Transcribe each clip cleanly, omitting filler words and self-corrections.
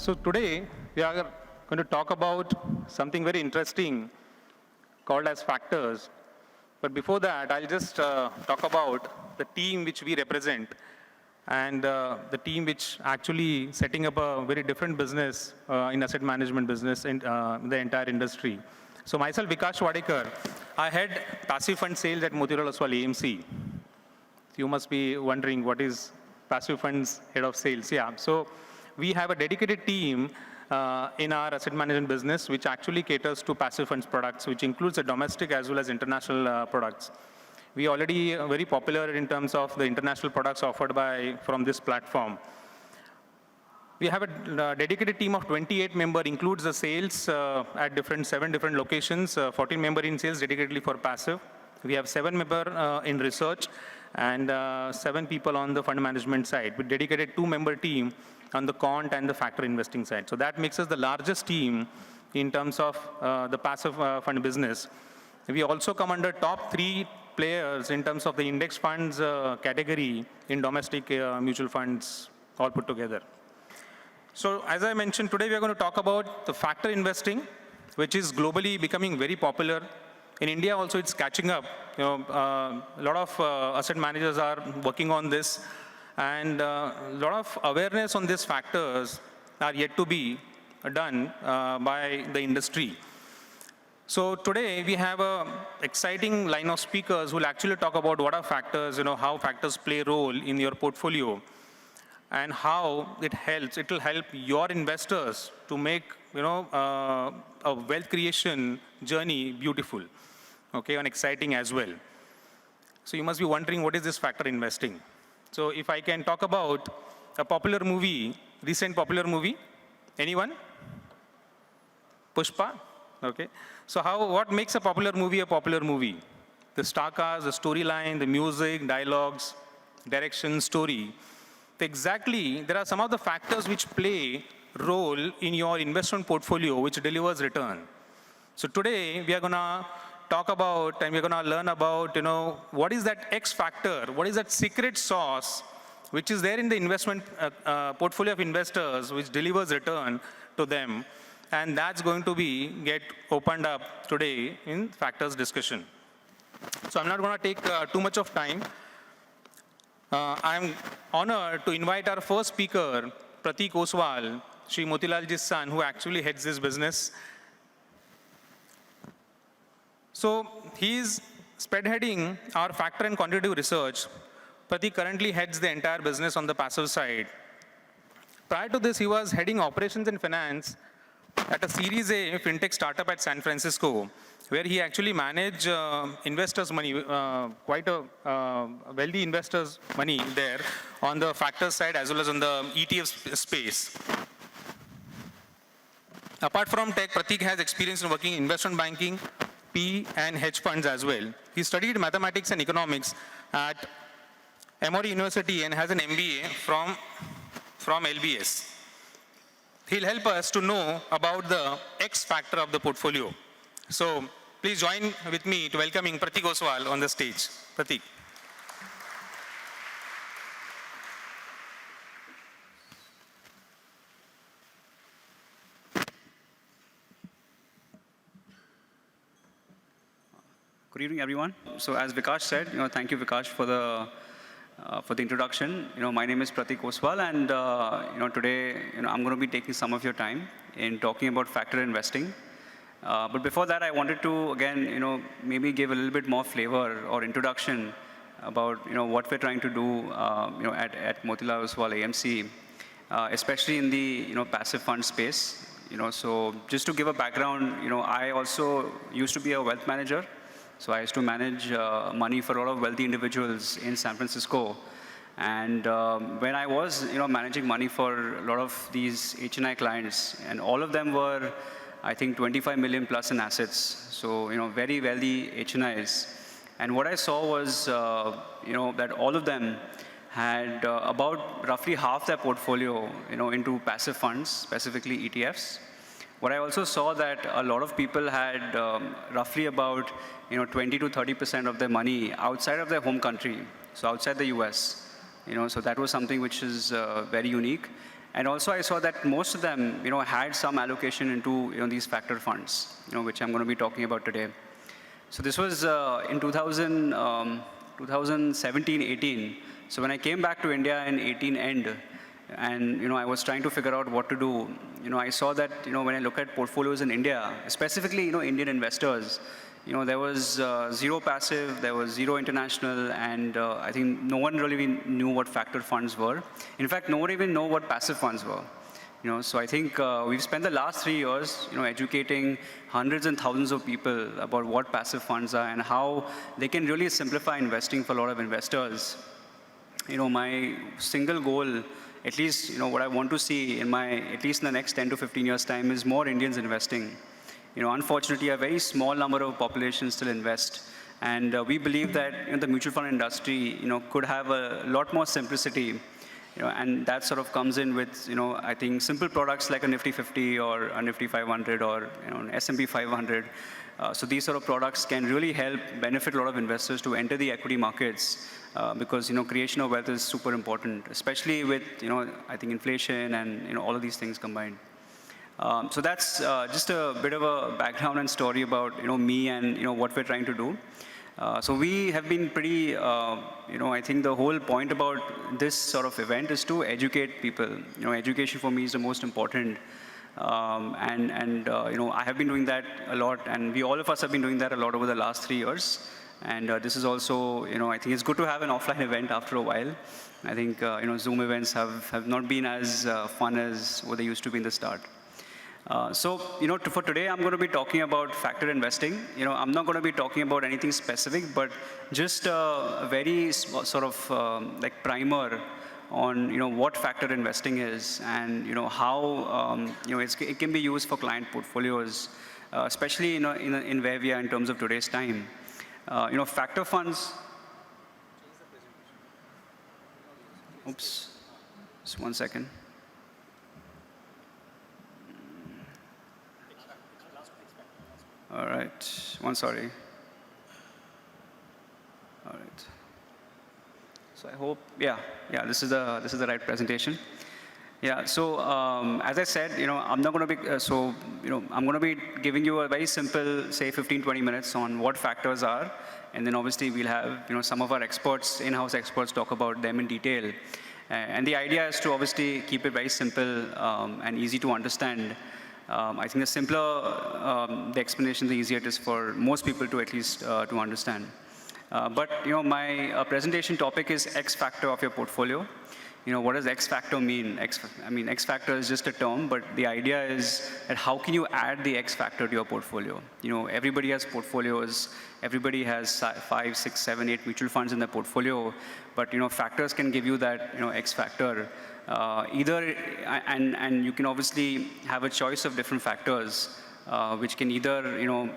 So today we are going to talk about something very interesting called as factors. But before that, I'll just talk about the team which we represent and the team which actually setting up a very different business in asset management business in the entire industry. So myself, Vikash Wadekar, I head passive fund sales at Motilal Oswal AMC. You must be wondering what is passive funds head of sales. Yeah, so we have a dedicated team in our asset management business which actually caters to passive funds products, which includes the domestic as well as international products. We already are very popular in terms of the international products offered from this platform. We have a dedicated team of 28 members, includes the sales at 7 different locations, 14 members in sales dedicatedly for passive. We have 7 members in research and 7 people on the fund management side, with dedicated 2-member team on the quant and the factor investing side. So that makes us the largest team in terms of the passive fund business. We also come under top 3 players in terms of the index funds category in domestic mutual funds all put together. So as I mentioned, today we are going to talk about the factor investing, which is globally becoming very popular. In India also it's catching up. A lot of asset managers are working on this, and a lot of awareness on these factors are yet to be done by the industry. So today we have an exciting line of speakers who will actually talk about what are factors, how factors play a role in your portfolio, and how it will help your investors to make a wealth creation journey beautiful, okay, and exciting as well. So you must be wondering, what is this factor investing? So if I can talk about a popular movie, recent popular movie, anyone? Pushpa, okay. So what makes a popular movie a popular movie? The star cast, the storyline, the music, dialogues, direction, story. Exactly, there are some of the factors which play role in your investment portfolio which delivers return. So today we are going to talk about and we're going to learn about, what is that X factor, what is that secret sauce which is there in the investment portfolio of investors which delivers return to them. And that's going to get opened up today in factors discussion. So I'm not going to take too much of time. I'm honored to invite our first speaker, Pratik Oswal, Shri Motilalji's son, who actually heads this business. So he's spearheading our factor and quantitative research. Pratik currently heads the entire business on the passive side. Prior to this, he was heading operations and finance at a Series A fintech startup at San Francisco, where he actually managed investors' money, quite a wealthy investors' money there on the factors side as well as on the ETF space. Apart from tech, Pratik has experience in working in investment banking, P and hedge funds as well. He studied mathematics and economics at Emory University and has an MBA from LBS. He'll help us to know about the X factor of the portfolio. So please join with me to welcoming Pratik Oswal on the stage. Pratik. Good evening, everyone. So as Vikash said, thank you, Vikash, for the introduction. My name is Pratik Oswal, and today, I'm going to be taking some of your time in talking about factor investing. But before that, I wanted to again, maybe give a little bit more flavor or introduction about what we're trying to do, at Motilal Oswal AMC, especially in the passive fund space. So just to give a background, I also used to be a wealth manager. So I used to manage money for a lot of wealthy individuals in San Francisco. And when I was managing money for a lot of these HNI clients, and all of them were, I think, 25 million plus in assets. So very wealthy HNIs. And what I saw was that all of them had about roughly half their portfolio into passive funds, specifically ETFs. What I also saw that a lot of people had roughly about 20 to 30% of their money outside of their home country, so outside the US. So that was something which is very unique. And also I saw that most of them, had some allocation into, these factor funds, which I'm going to be talking about today. So this was in 2017, 18. So when I came back to India in 18 end, and I was trying to figure out what to do, I saw that when I look at portfolios in India, specifically Indian investors, there was zero passive, there was zero international, and I think no one really knew what factor funds were. In fact, no one even knew what passive funds were. So I think we've spent the last 3 years, educating hundreds and thousands of people about what passive funds are and how they can really simplify investing for a lot of investors. My single goal, at least, what I want to see at least in the next 10 to 15 years time is more Indians investing. Unfortunately, a very small number of population still invest. And we believe that the mutual fund industry, could have a lot more simplicity, and that sort of comes in with, I think simple products like a Nifty 50 or a Nifty 500 or an S&P 500. So these sort of products can really help benefit a lot of investors to enter the equity markets because, creation of wealth is super important, especially with, I think inflation and, all of these things combined. So that's just a bit of a background and story about me and what we're trying to do. So we have been pretty, I think the whole point about this sort of event is to educate people. Education for me is the most important. I have been doing that a lot, and all of us have been doing that a lot over the last 3 years. And this is also, I think it's good to have an offline event after a while. I think, Zoom events have not been as fun as what they used to be in the start. For today, I'm going to be talking about factor investing. I'm not going to be talking about anything specific, but just a very sort of like primer on what factor investing is and how it can be used for client portfolios, especially in where we are in terms of today's time. Factor funds. Oops, just 1 second. All right, sorry. All right. So I hope, this is the right presentation. Yeah, so as I said, I'm not going to be, I'm going to be giving you a very simple, say 15, 20 minutes on what factors are. And then obviously we'll have, some of our experts, in-house experts talk about them in detail. And the idea is to obviously keep it very simple and easy to understand. I think the simpler the explanation, the easier it is for most people to at least to understand. But my presentation topic is X factor of your portfolio. What does X factor mean? X factor is just a term, but the idea is that how can you add the X factor to your portfolio? Everybody has portfolios. Everybody has 5, 6, 7, 8 mutual funds in their portfolio. But factors can give you that X factor. And you can obviously have a choice of different factors, which can either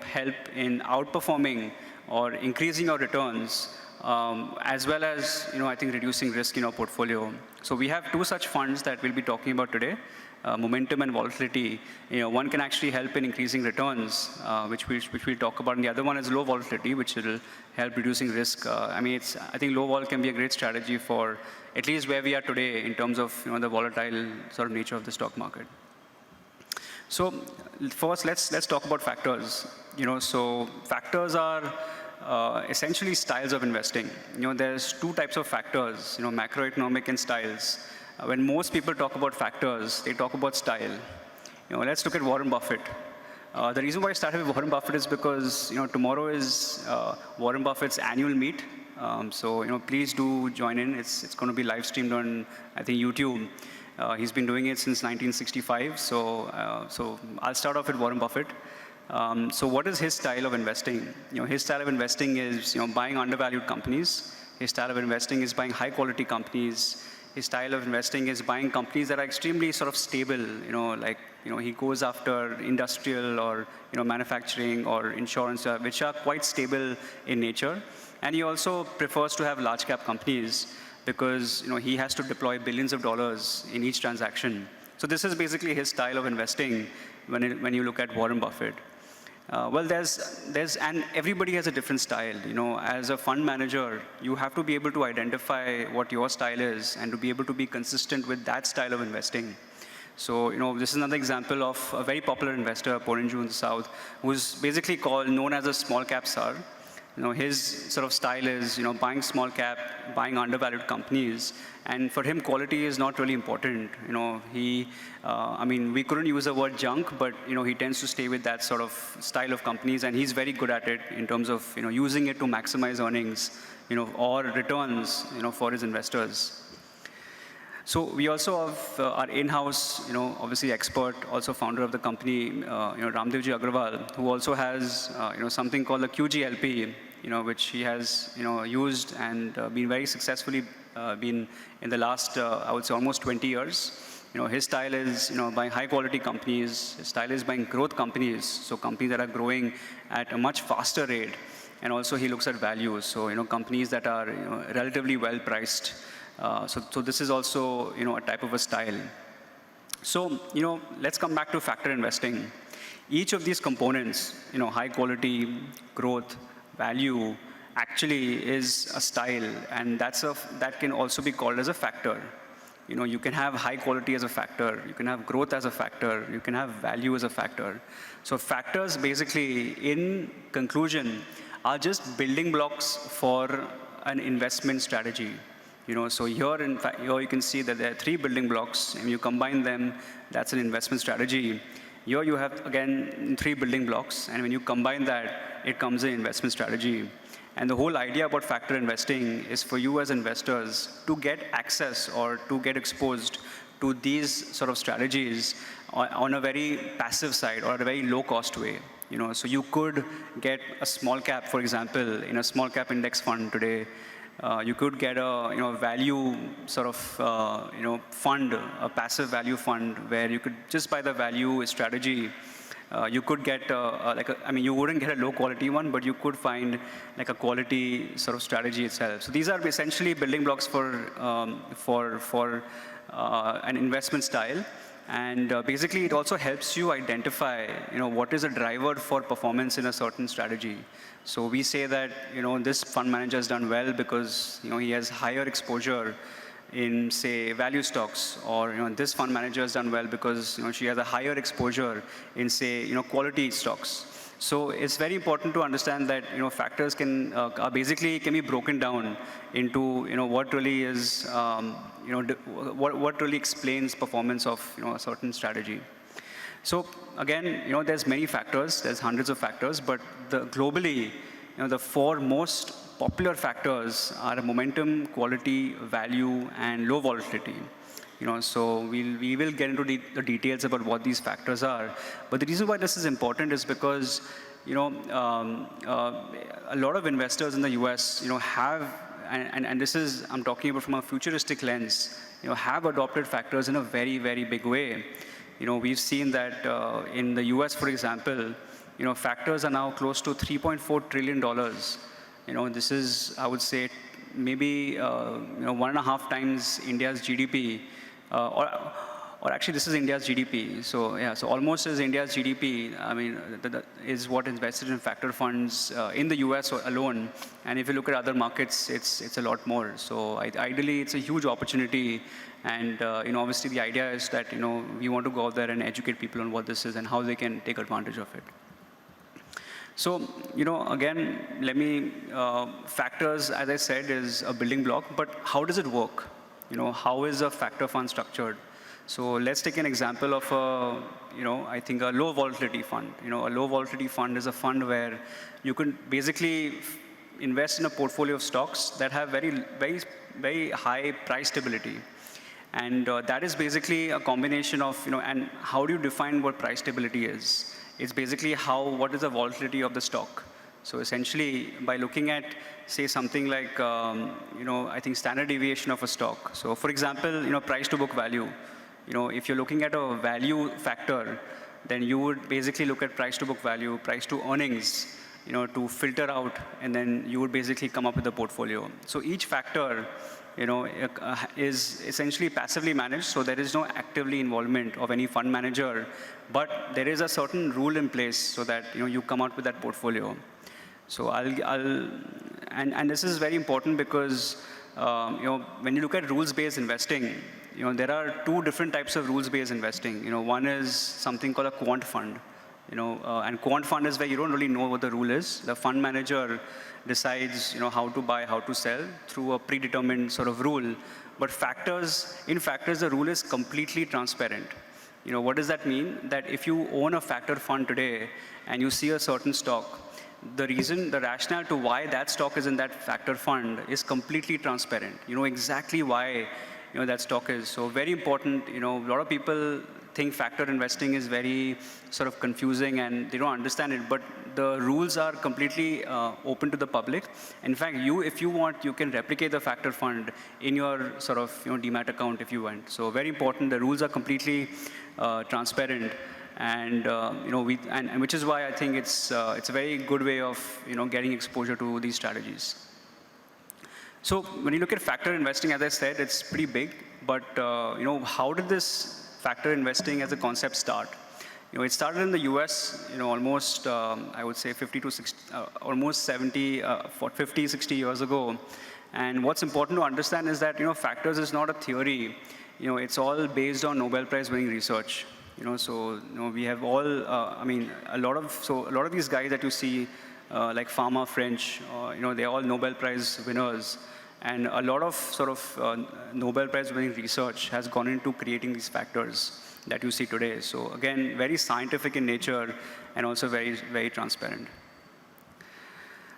help in outperforming or increasing your returns, as well as I think reducing risk in our portfolio. So we have 2 such funds that we'll be talking about today, momentum and volatility. One can actually help in increasing returns, which we'll talk about, and the other one is low volatility, which will help reducing risk. I think low vol can be a great strategy for at least where we are today in terms of the volatile sort of nature of the stock market. So first, let's talk about factors. So factors are essentially styles of investing. There's 2 types of factors, macroeconomic and styles. When most people talk about factors, they talk about style. Let's look at Warren Buffett. The reason why I started with Warren Buffett is because tomorrow is Warren Buffett's annual meet. So please do join in. It's going to be live streamed on, I think, YouTube. He's been doing it since 1965. So I'll start off with Warren Buffett. So what is his style of investing? His style of investing is buying undervalued companies. His style of investing is buying high quality companies. His style of investing is buying companies that are extremely sort of stable. He goes after industrial or manufacturing or insurance, which are quite stable in nature. And he also prefers to have large cap companies because he has to deploy billions of dollars in each transaction. So this is basically his style of investing when you look at Warren Buffett. And everybody has a different style. As a fund manager, you have to be able to identify what your style is and to be able to be consistent with that style of investing. So, this is another example of a very popular investor, Porinju in the South, who's basically known as a small cap star. His sort of style is, buying small cap, buying undervalued companies, and for him, quality is not really important. I mean, we couldn't use the word junk, but, he tends to stay with that sort of style of companies, and he's very good at it in terms of, using it to maximize earnings, or returns, for his investors. So we also have our in-house, obviously expert, also founder of the company, Ramdevji Agrawal, who also has, something called the QGLP, which he has, used and been very successfully been in the last, I would say, almost 20 years. His style is, buying high-quality companies. His style is buying growth companies, so companies that are growing at a much faster rate. And also he looks at values, so, companies that are, relatively well-priced. So this is also, a type of a style. So, let's come back to factor investing. Each of these components, high quality, growth, value, actually is a style, and that can also be called as a factor. You can have high quality as a factor, you can have growth as a factor, you can have value as a factor. So factors basically, in conclusion, are just building blocks for an investment strategy. So here, in fact, here you can see that there are 3 building blocks, and you combine them, that's an investment strategy. Here you have, again, 3 building blocks, and when you combine that, it comes an investment strategy. And the whole idea about factor investing is for you as investors to get access or to get exposed to these sort of strategies on a very passive side or a very low-cost way. So you could get a small cap, for example, in a small cap index fund today. You could get a value sort of fund, a passive value fund, where you could just buy the value strategy. You could get I mean, you wouldn't get a low quality one, but you could find like a quality sort of strategy itself. So these are essentially building blocks for an investment style. And basically, it also helps you identify, what is a driver for performance in a certain strategy. So we say that, this fund manager has done well because, he has higher exposure in, say, value stocks, or, this fund manager has done well because, she has a higher exposure in, say, quality stocks. So it's very important to understand that, factors can basically can be broken down into, what really is, what really explains performance of, a certain strategy. So again, there's many factors, there's hundreds of factors, but globally, the 4 most popular factors are momentum, quality, value, and low volatility. So we will get into the details about what these factors are. But the reason why this is important is because, a lot of investors in the US, have, and this is, I'm talking about from a futuristic lens, have adopted factors in a very, very big way. We've seen that in the US, for example, factors are now close to $3.4 trillion. This is, I would say, maybe 1.5 times India's GDP. Or actually, this is India's GDP. So yeah, so almost as India's GDP, I mean, is what invested in factor funds in the US alone. And if you look at other markets, it's a lot more. So ideally, it's a huge opportunity. And obviously, the idea is that we want to go out there and educate people on what this is and how they can take advantage of it. So, again, factors, as I said, is a building block. But how does it work? How is a factor fund structured? So let's take an example of I think a low volatility fund. A low volatility fund is a fund where you can basically invest in a portfolio of stocks that have very, very, very high price stability. And that is basically a combination of, and how do you define what price stability is? It's basically what is the volatility of the stock. So essentially, by looking at, say, something like, I think standard deviation of a stock. So for example, price to book value. If you're looking at a value factor, then you would basically look at price to book value, price to earnings, to filter out, and then you would basically come up with a portfolio. So each factor, is essentially passively managed, so there is no actively involvement of any fund manager, but there is a certain rule in place so that, you come out with that portfolio. So and this is very important because when you look at rules-based investing, there are two different types of rules-based investing. One is something called a quant fund. And quant fund is where you don't really know what the rule is. The fund manager decides, how to buy, how to sell through a predetermined sort of rule. But in factors, the rule is completely transparent. What does that mean? That if you own a factor fund today and you see a certain stock, the rationale to why that stock is in that factor fund is completely transparent. You know exactly why that stock is. So very important, a lot of people think factor investing is very sort of confusing and they don't understand it, but the rules are completely open to the public. In fact, if you want, you can replicate the factor fund in your sort of demat account if you want. So very important, the rules are completely transparent. And and which is why I think it's a very good way of getting exposure to these strategies. So when you look at factor investing, as I said, it's pretty big. But how did this factor investing as a concept start? It started in the U.S. Almost I would say 50 to 60, almost 70, 50, 60 years ago. And what's important to understand is that factors is not a theory. It's all based on Nobel Prize winning research. We have all, a lot of these guys that you see, like Pharma, French, they're all Nobel Prize winners. And a lot of sort of Nobel Prize winning research has gone into creating these factors that you see today. So again, very scientific in nature and also very, very transparent.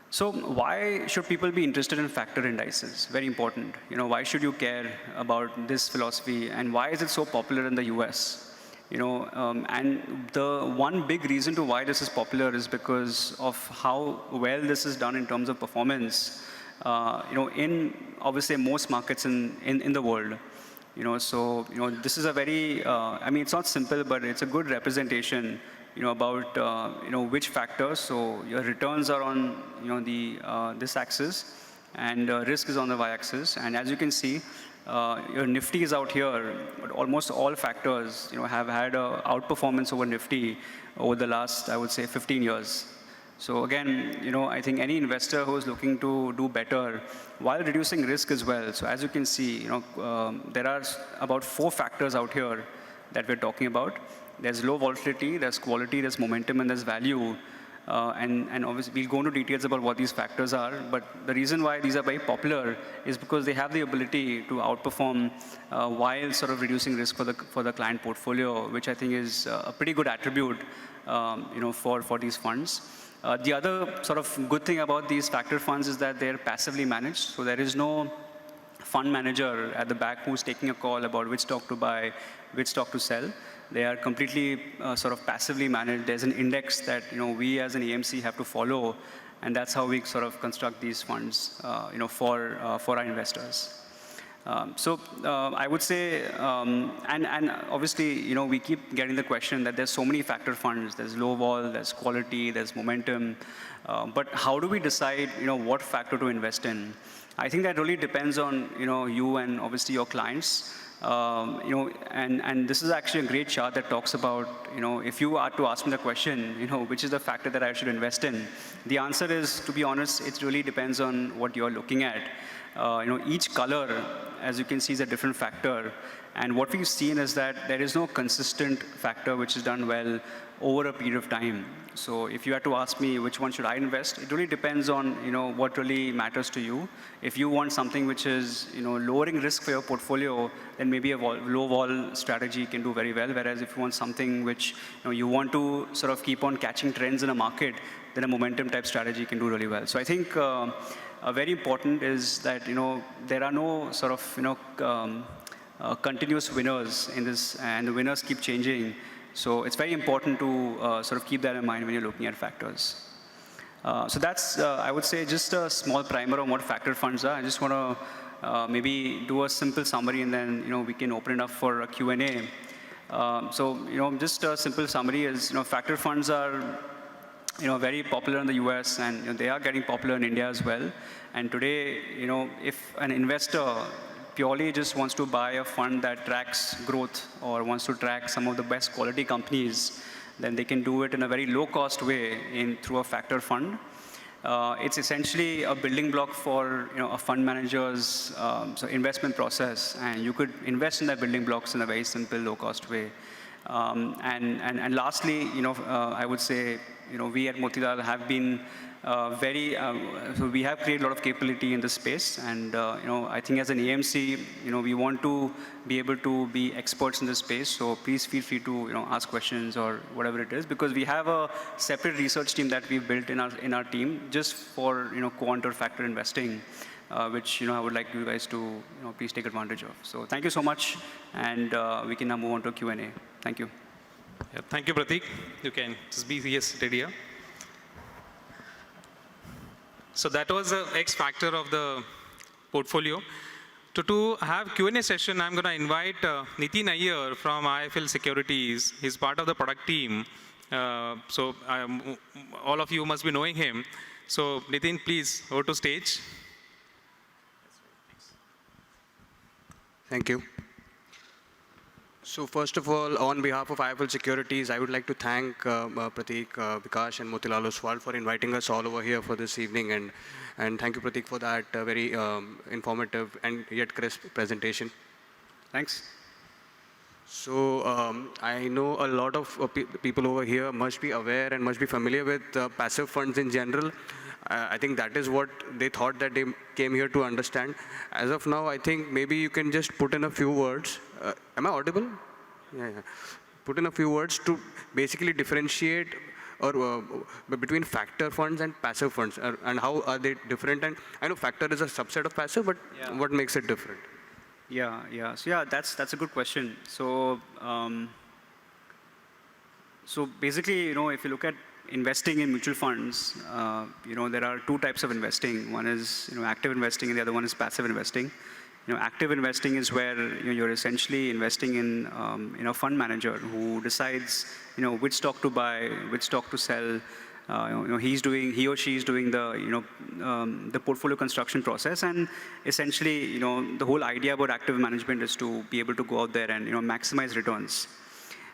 So why should people be interested in factor indices? Very important. Why should you care about this philosophy and why is it so popular in the US? And the one big reason to why this is popular is because of how well this is done in terms of performance, in obviously most markets in the world. This is a very, it's not simple, but it's a good representation, about, which factors. So your returns are on, this axis, and risk is on the y-axis. And as you can see, your Nifty is out here, but almost all factors, have had a outperformance over Nifty over the last, I would say, 15 years. So again, I think any investor who is looking to do better while reducing risk as well. So as you can see, there are about 4 factors out here that we're talking about. There's low volatility, there's quality, there's momentum, and there's value. And obviously, we'll go into details about what these factors are. But the reason why these are very popular is because they have the ability to outperform while sort of reducing risk for the client portfolio, which I think is a pretty good attribute, for these funds. The other sort of good thing about these factor funds is that they're passively managed. So there is no fund manager at the back who's taking a call about which stock to buy, which stock to sell. They are completely sort of passively managed. There's an index that we as an AMC have to follow, and that's how we sort of construct these funds, for our investors. I would say, and obviously, we keep getting the question that there's so many factor funds. There's low vol, there's quality, there's momentum. But how do we decide, what factor to invest in? I think that really depends on, you and obviously your clients. And this is actually a great chart that talks about, if you are to ask me the question, which is the factor that I should invest in? The answer is, to be honest, it really depends on what you're looking at. Each color, as you can see, is a different factor. And what we've seen is that there is no consistent factor which is done well over a period of time. So if you had to ask me which one should I invest, it really depends on what really matters to you. If you want something which is lowering risk for your portfolio, then maybe a low vol strategy can do very well. Whereas if you want something which you want to sort of keep on catching trends in a market, then a momentum type strategy can do really well. So I think very important is that there are no sort of continuous winners in this, and the winners keep changing. So it's very important to sort of keep that in mind when you're looking at factors. So that's, I would say, just a small primer on what factor funds are. I just want to maybe do a simple summary, and then we can open it up for a Q&A. Just a simple summary is, factor funds are very popular in the US, and they are getting popular in India as well. And today, if an investor purely just wants to buy a fund that tracks growth or wants to track some of the best quality companies, then they can do it in a very low-cost way through a factor fund. It's essentially a building block for a fund manager's investment process, and you could invest in that building blocks in a very simple, low-cost way. And lastly, I would say, we at Motilal have been so we have created a lot of capability in this space, and I think as an AMC, we want to be able to be experts in this space. So please feel free to ask questions or whatever it is, because we have a separate research team that we've built in our team just for quant or factor investing, which I would like you guys to please take advantage of. So thank you so much, and we can now move on to Q&A. Thank you. Yeah, thank you, Pratik. You can just be seated here. So that was the X factor of the portfolio. To have Q&A session, I'm going to invite Nitin Iyer from IIFL Securities. He's part of the product team. So all of you must be knowing him. So Nitin, please, over to stage. Thank you. So first of all, on behalf of IIFL Securities, I would like to thank Pratik, Vikash, and Motilal Oswal for inviting us all over here for this evening. And thank you, Pratik, for that very informative and yet crisp presentation. Thanks. So I know a lot of people over here must be aware and must be familiar with passive funds in general. I think that is what they thought that they came here to understand. As of now, I think maybe you can just put in a few words. Am I audible? Yeah. Put in a few words to basically differentiate between factor funds and passive funds, and how are they different? And I know factor is a subset of passive, but what makes it different? Yeah. So that's a good question. So so basically, if you look at investing in mutual funds, there are two types of investing. One is active investing, and the other one is passive investing. Active investing is where you're essentially investing in a fund manager who decides which stock to buy, which stock to sell. He or she is doing the portfolio construction process, and essentially the whole idea about active management is to be able to go out there and maximize returns.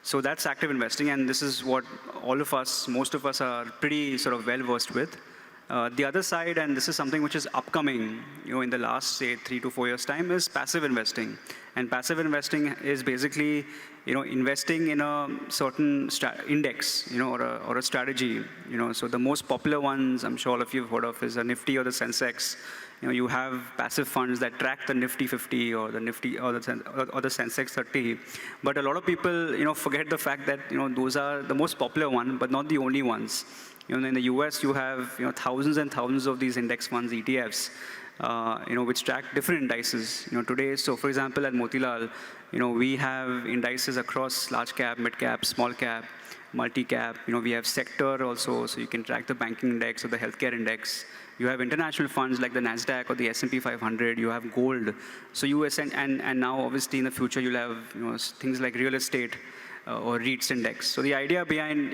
So that's active investing, and this is what most of us are pretty sort of well versed with. The other side, and this is something which is upcoming, in the last, say, 3 to 4 years' time, is passive investing. And passive investing is basically, investing in a certain index, or a strategy. So the most popular ones, I'm sure all of you have heard of, is the Nifty or the Sensex. You have passive funds that track the Nifty 50 or the Nifty or the Sensex 30. But a lot of people, forget the fact that, those are the most popular one, but not the only ones. In the US, you have thousands and thousands of these index funds, ETFs, which track different indices. Today, so for example, at Motilal, we have indices across large cap, mid cap, small cap, multi cap. We have sector also, so you can track the banking index or the healthcare index. You have international funds like the Nasdaq or the S&P 500. You have gold. So and now obviously in the future you'll have things like real estate. Or REITs index. So the idea behind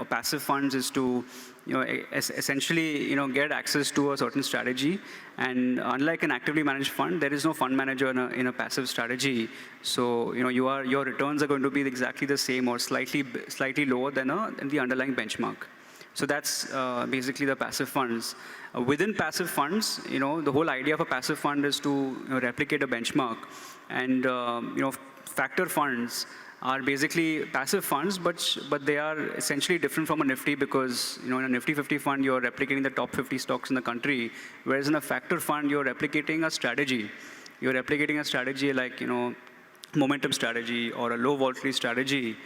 passive funds is to essentially get access to a certain strategy, and unlike an actively managed fund, there is no fund manager in a passive strategy. So your returns are going to be exactly the same or slightly lower than the underlying benchmark. So that's basically the passive funds. Within passive funds, the whole idea of a passive fund is to replicate a benchmark, and factor funds are basically passive funds, but they are essentially different from a Nifty because, in a Nifty 50 fund, you're replicating the top 50 stocks in the country, whereas in a factor fund, you're replicating a strategy. You're replicating a strategy like, momentum strategy or a low volatility strategy,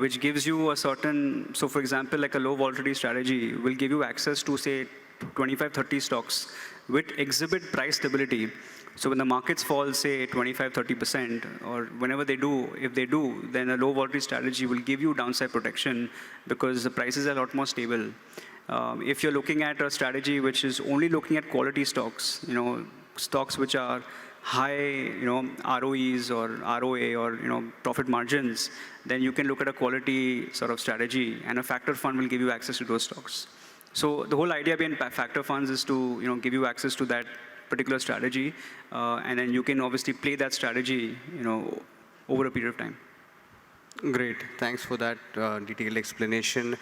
which gives you a certain, so for example, like a low volatility strategy will give you access to, say, 25, 30 stocks which exhibit price stability. So when the markets fall, say, 25, 30%, or whenever they do, if they do, then a low volatility strategy will give you downside protection because the prices are a lot more stable. If you're looking at a strategy which is only looking at quality stocks, stocks which are high, ROEs or ROA or, profit margins, then you can look at a quality sort of strategy, and a factor fund will give you access to those stocks. So the whole idea behind factor funds is to, give you access to that particular strategy, and then you can obviously play that strategy, over a period of time. Great, thanks for that detailed explanation.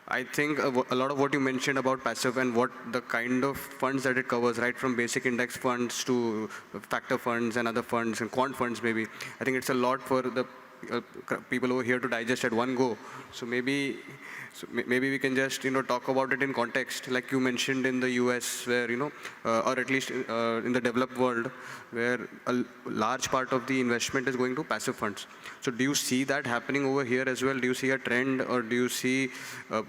I think a lot of what you mentioned about passive and what the kind of funds that it covers, right, from basic index funds to factor funds and other funds and quant funds maybe. I think it's a lot for the people over here to digest at one go. So maybe we can just talk about it in context, like you mentioned in the US, where or at least in the developed world, where a large part of the investment is going to passive funds. So do you see that happening over here as well? Do you see a trend, or do you see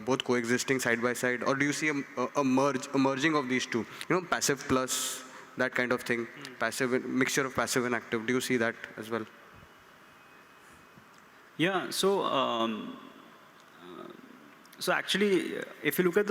both coexisting side by side, or do you see a merging of these two? Passive plus that kind of thing, passive mixture of passive and active. Do you see that as well? Yeah, so actually, if you look at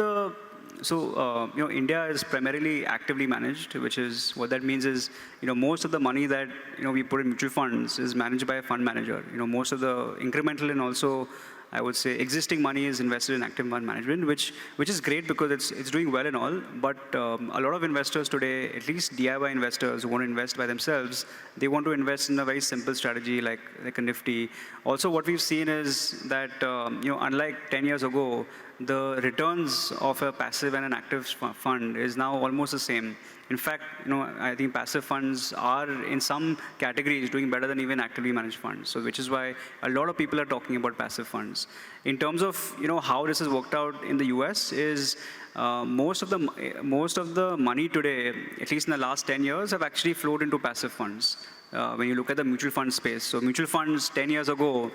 India is primarily actively managed, which is, what that means is, most of the money that, we put in mutual funds is managed by a fund manager. Most of the incremental and also, I would say, existing money is invested in active fund management, which is great because it's doing well and all. But a lot of investors today, at least DIY investors who want to invest by themselves, they want to invest in a very simple strategy like a Nifty. Also, what we've seen is that unlike 10 years ago, the returns of a passive and an active fund is now almost the same. In fact, I think passive funds are in some categories doing better than even actively managed funds. So, which is why a lot of people are talking about passive funds. In terms of how this has worked out in the US, is most of the money today, at least in the last 10 years, have actually flowed into passive funds. When you look at the mutual fund space, so mutual funds 10 years ago,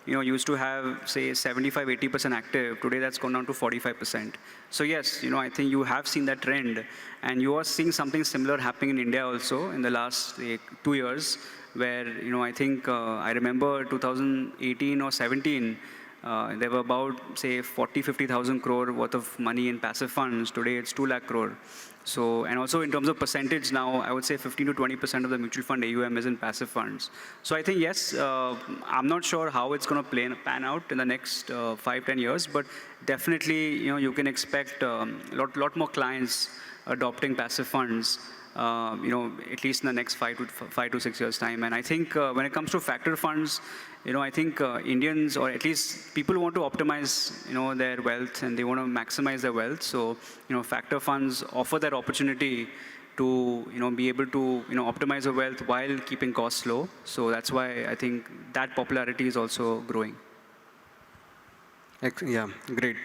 used to have, say, 75, 80% active. Today, that's gone down to 45%. So yes, I think you have seen that trend, and you are seeing something similar happening in India also in the last 2 years, where, I think, I remember 2018 or 17, there were about, say, 40, 50,000 crore worth of money in passive funds. Today, it's 2 lakh crore. So, and also in terms of percentage now, I would say 15 to 20% of the mutual fund AUM is in passive funds. So I think, yes, I'm not sure how it's going to pan out in the next 5, 10 years, but definitely, you can expect a lot more clients adopting passive funds, at least in the next 5 to 6 years' time. And I think when it comes to factor funds, I think Indians, or at least people who want to optimize, their wealth, and they want to maximize their wealth. So, factor funds offer that opportunity to, be able to, optimize their wealth while keeping costs low. So that's why I think that popularity is also growing. Yeah, great.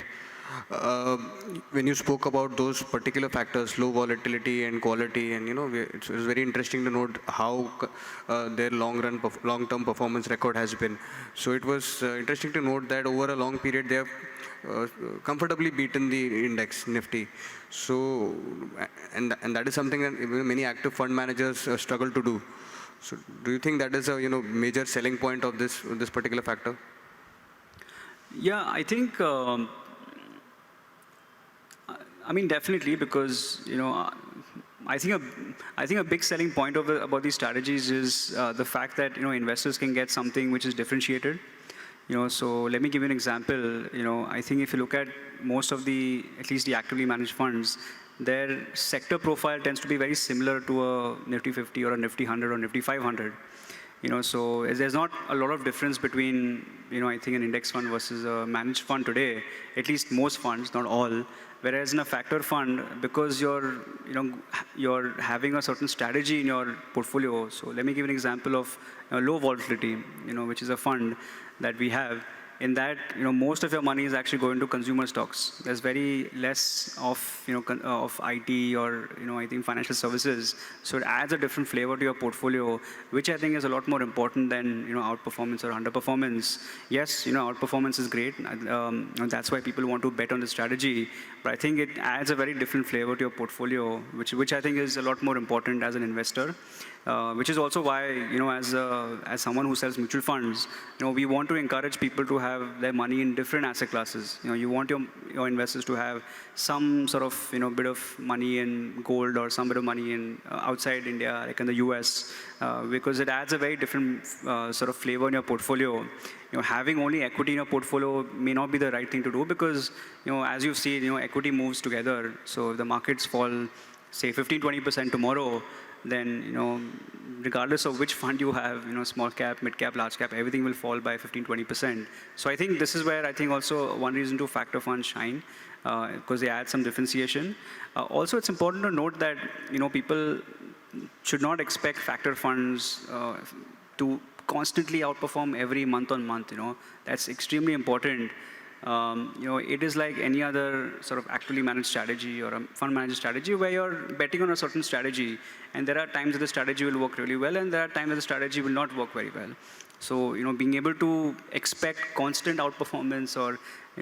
When you spoke about those particular factors, low volatility and quality, and it was very interesting to note how their long-term performance record has been. So it was interesting to note that over a long period they have comfortably beaten the index Nifty. So and that is something that many active fund managers struggle to do. So do you think that is a major selling point of this particular factor? Yeah, I think. I mean, definitely, because I think a big selling point about these strategies is the fact that investors can get something which is differentiated. So let me give you an example. I think if you look at most of at least the actively managed funds, their sector profile tends to be very similar to a Nifty 50 or a Nifty 100 or Nifty 500. So there's not a lot of difference between, I think an index fund versus a managed fund today, at least most funds, not all. Whereas in a factor fund, because you're having a certain strategy in your portfolio. So let me give an example of low volatility, which is a fund that we have. In that, most of your money is actually going to consumer stocks. There's very less of, of IT or, I think financial services. So it adds a different flavor to your portfolio, which I think is a lot more important than, outperformance or underperformance. Yes, outperformance is great. That's why people want to bet on the strategy. But I think it adds a very different flavor to your portfolio, which I think is a lot more important as an investor. Which is also why, as someone who sells mutual funds, we want to encourage people to have their money in different asset classes. You want your investors to have some sort of, bit of money in gold or some bit of money in outside India, like in the US, because it adds a very different sort of flavor in your portfolio. Having only equity in your portfolio may not be the right thing to do because, as you've seen, equity moves together. So if the markets fall, say 15, 20% tomorrow, then regardless of which fund you have, small cap, mid cap, large cap, everything will fall by 15, 20%. So I think this is where I think also one reason to factor funds shine, because they add some differentiation. Also, it's important to note that, people should not expect factor funds to constantly outperform every month on month. That's extremely important. It is like any other sort of actively managed strategy or a fund managed strategy where you're betting on a certain strategy, and there are times that the strategy will work really well, and there are times that the strategy will not work very well. So, being able to expect constant outperformance or,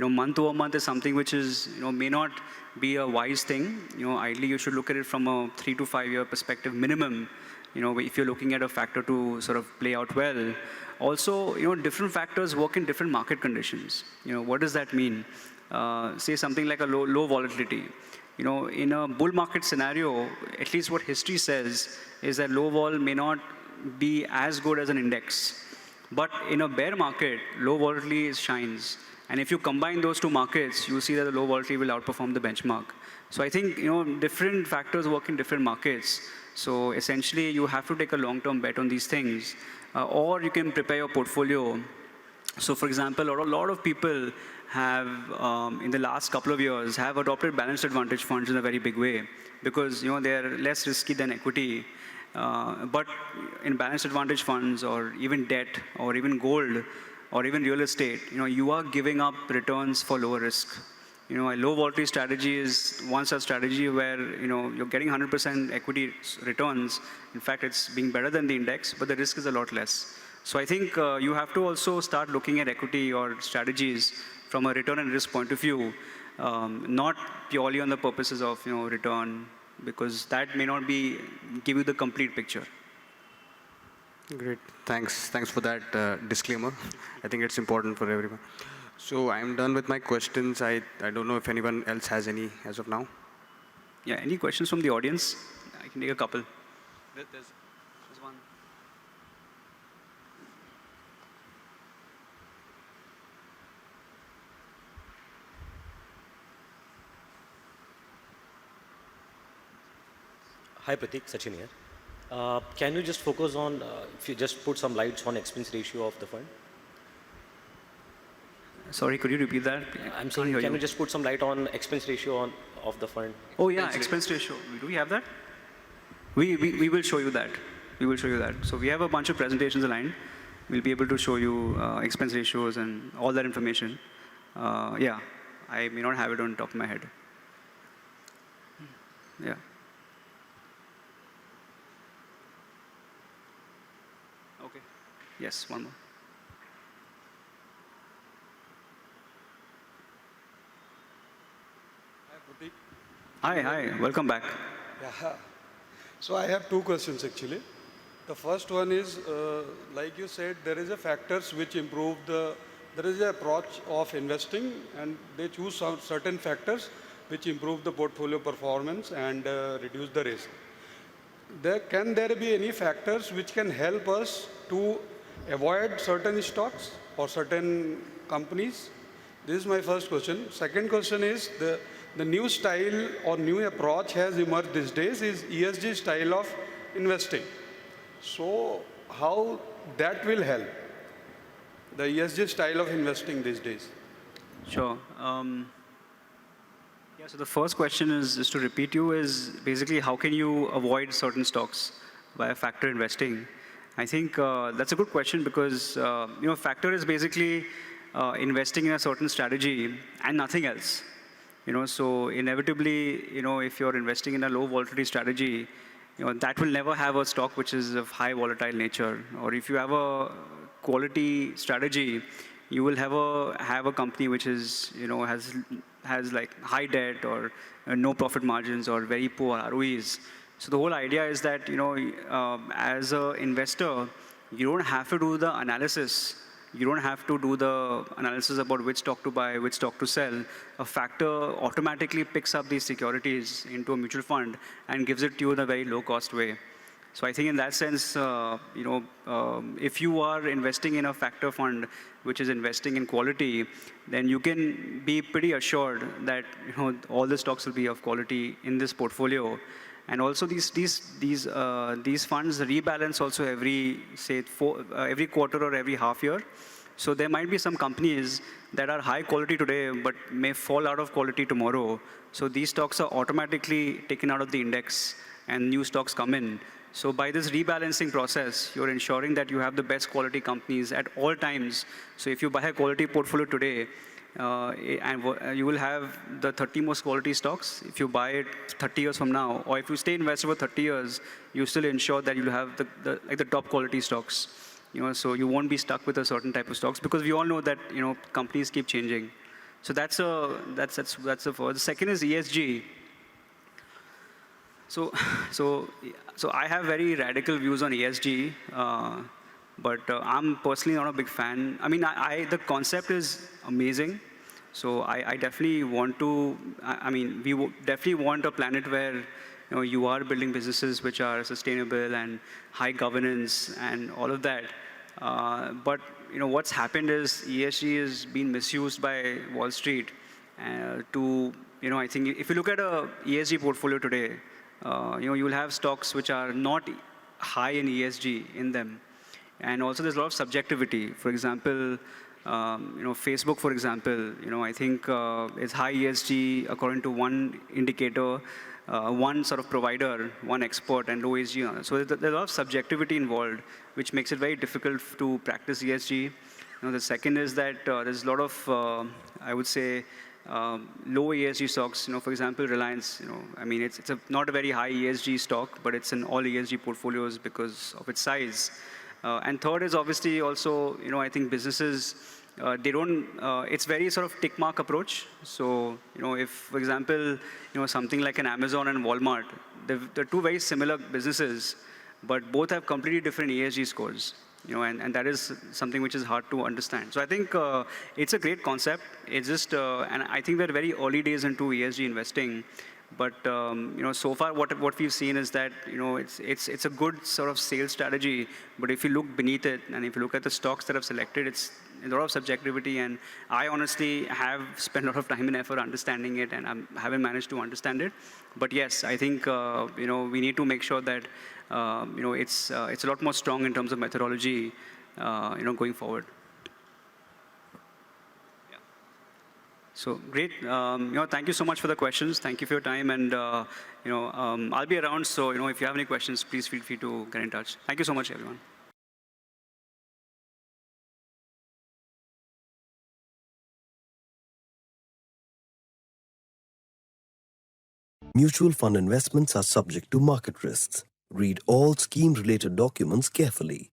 month over month is something which is, may not be a wise thing. Ideally, you should look at it from a 3 to 5 year perspective minimum, if you're looking at a factor to sort of play out well. Also, different factors work in different market conditions. What does that mean? Say something like a low volatility. In a bull market scenario, at least what history says is that low vol may not be as good as an index. But in a bear market, low volatility shines. And if you combine those two markets, you see that the low volatility will outperform the benchmark. So I think, different factors work in different markets. So essentially, you have to take a long-term bet on these things. Or you can prepare your portfolio. So for example, a lot of people have, in the last couple of years, have adopted balanced advantage funds in a very big way because, they're less risky than equity. But in balanced advantage funds or even debt or even gold or even real estate, you are giving up returns for lower risk. A low volatility strategy is one such strategy where, you're getting 100% equity returns. In fact, it's being better than the index, but the risk is a lot less. So I think you have to also start looking at equity or strategies from a return and risk point of view, not purely on the purposes of, return, because that may not give you the complete picture. Great. Thanks for that disclaimer. I think it's important for everyone. So I'm done with my questions. I don't know if anyone else has any as of now. Yeah, any questions from the audience? I can take a couple. There's one. Hi Pratik, Sachin here. Can you just focus on, if you just put some lights on expense ratio of the fund? Sorry, could you repeat that? I'm saying, can you just put some light on expense ratio of the fund? Oh yeah, expense ratio. Do we have that? We will show you that. We will show you that. So we have a bunch of presentations aligned. We'll be able to show you expense ratios and all that information. Yeah, I may not have it on top of my head. Yeah. Okay. Yes, one more. Hi, welcome back. Yeah. So I have two questions actually. The first one is, like you said, there is a factors which improve there is an approach of investing and they choose some certain factors which improve the portfolio performance and reduce the risk. Can there be any factors which can help us to avoid certain stocks or certain companies? This is my first question. Second question is, the new style or new approach has emerged these days is ESG style of investing. So how that will help, the ESG style of investing these days? Sure. Yeah, so the first question is, just to repeat you, is basically how can you avoid certain stocks via factor investing? I think that's a good question because, factor is basically investing in a certain strategy and nothing else. So inevitably, if you're investing in a low volatility strategy, that will never have a stock which is of high volatile nature. Or if you have a quality strategy, you will have a company which is, has like high debt or no profit margins or very poor ROEs. So the whole idea is that, as an investor, you don't have to do the analysis. You don't have to do the analysis about which stock to buy, which stock to sell. A factor automatically picks up these securities into a mutual fund and gives it to you in a very low-cost way. So I think in that sense, if you are investing in a factor fund which is investing in quality, then you can be pretty assured that all the stocks will be of quality in this portfolio. And also these funds rebalance also every, say, every quarter or every half year. So there might be some companies that are high quality today, but may fall out of quality tomorrow. So these stocks are automatically taken out of the index and new stocks come in. So by this rebalancing process, you're ensuring that you have the best quality companies at all times. So if you buy a quality portfolio today, you will have the 30 most quality stocks. If you buy it 30 years from now, or if you stay invested for 30 years, you still ensure that you'll have the top quality stocks. So you won't be stuck with a certain type of stocks, because we all know that companies keep changing. So that's the first. The second is ESG. So I have very radical views on ESG, but I'm personally not a big fan. I mean, the concept is amazing. So I definitely want to. I mean, we definitely want a planet where you are building businesses which are sustainable and high governance and all of that. But what's happened is ESG has been misused by Wall Street to, I think if you look at a ESG portfolio today, you will have stocks which are not high in ESG in them. And also there's a lot of subjectivity. For example, Facebook, for example, I think is high ESG according to one indicator, one sort of provider, one expert, and low ESG. So there's a lot of subjectivity involved, which makes it very difficult to practice ESG. The second is that there's a lot of, I would say, low ESG stocks. For example, Reliance. I mean, it's not a very high ESG stock, but it's in all ESG portfolios because of its size. And third is obviously also, I think businesses, they don't, it's very sort of tick mark approach. So, if, for example, something like an Amazon and Walmart, they're two very similar businesses, but both have completely different ESG scores. And that is something which is hard to understand. So I think it's a great concept. It's just, and I think we're very early days into ESG investing. But so far what we've seen is that it's a good sort of sales strategy. But if you look beneath it, and if you look at the stocks that I've selected, it's a lot of subjectivity. And I honestly have spent a lot of time and effort understanding it, and I haven't managed to understand it. But yes, I think we need to make sure that it's a lot more strong in terms of methodology going forward. So great. Thank you so much for the questions. Thank you for your time. And I'll be around. So if you have any questions, please feel free to get in touch. Thank you so much, everyone. Mutual fund investments are subject to market risks. Read all scheme-related documents carefully.